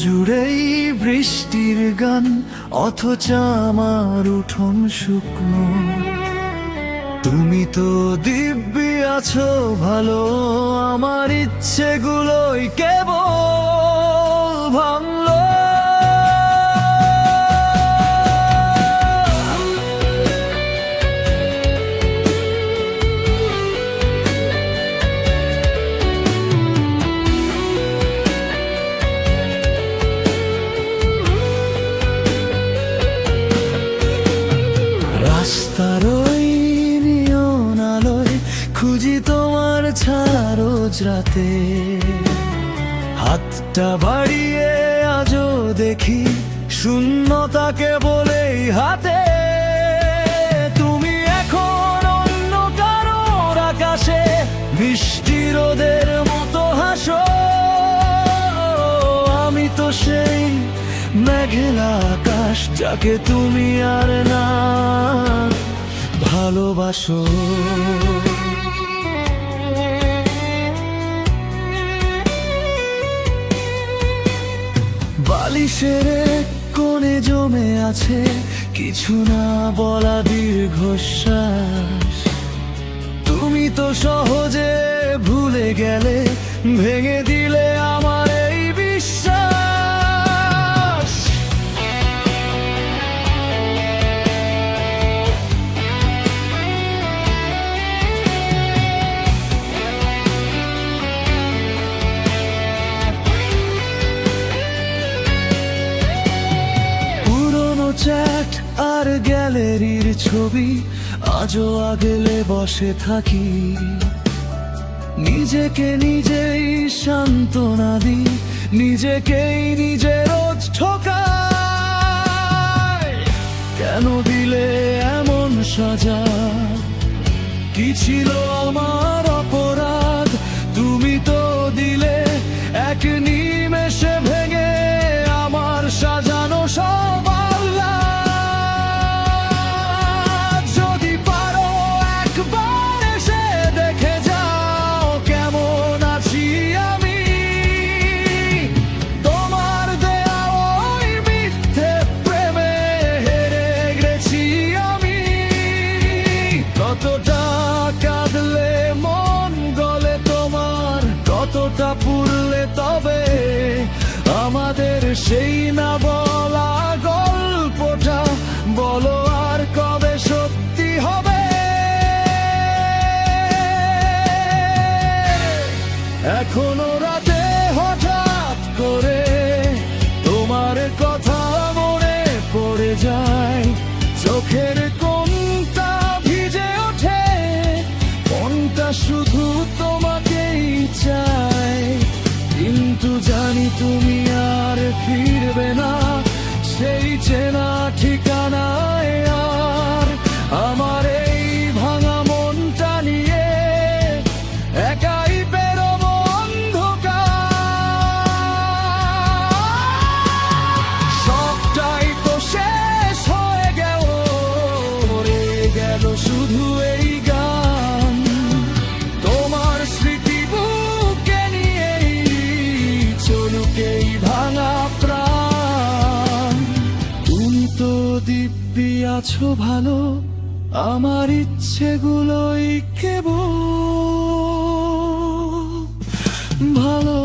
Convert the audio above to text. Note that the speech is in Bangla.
জুড়েই বৃষ্টির গান, অথচ আমার উঠোন শুকনো। তুমি তো দিব্যি আছো ভালো, আমার ইচ্ছেগুলোই কেবল ভাঙলো। রাস্তার ওই নিয়ন আলোয় খুঁজি তোমার ছায়া রোজ রাতে, হাতটা বাড়িয়ে আজও দেখি শূন্যতাকে বলেই হাতে। তুমি এখন অন্য কারোর আকাশে বৃষ্টি রোদের মতো হাসো, আমি তো সেই মেঘলা আকাশ যাকে তুমি আর না ভালোবাসো। বালিশের এক কোণে জমে আছে কিছু না বলা দীর্ঘশ্বাস, তুমি তো সহজে ভুলে গেলে, ভেঙে দিলে আমার এই বিশ্বাস। পুরনো চ্যাট আর গ্যালারির ছবি আজও আগলে বসে থাকি, নিজেকে নিজেই সান্ত্বনা দিই, নিজেকেই নিজে রোজ ঠকাই। কেন দিলে এমন সাজা, কি ছিল আমার অপরাধ? তুমি তো দিলে এক নিমেষে ভেঙে আমার সাজানো সব আহ্লাদ। যদি পারো একবার এসে দেখে যাও কেমন আছি আমি, তোমার দেয়া ওই মিথ্যে প্রেমে হেরে গেছি আমি। কতটা কাঁদলে মন গলে তোমার, কতটা পুড়লে তবে আমাদের সেই না বলা গল্পটা বলো আর কবে সত্যি হবে? এখনো রাতে হঠাৎ করে তোমার কথা মনে পড়ে যায়, চোখের কোণটা ভিজে ওঠে, মনটা শুধু তোমাকেই চায়। কিন্তু জানি তুমি আর ফিরবে না সেই চেনা ঠিকানায় আর। আমার এই ভাঙা মনটা নিয়ে একাই বেরোবো অন্ধকার। সবটাই তো শেষ হয়ে গেল, মরে গেল শুধু এই গান। তোমার স্মৃতি বুকে নিয়েই চলুক এই ভাঙা প্রাণ। তুমি তো দিব্যি আছো ভালো, আমার ইচ্ছেগুলোই কেবল ভালো।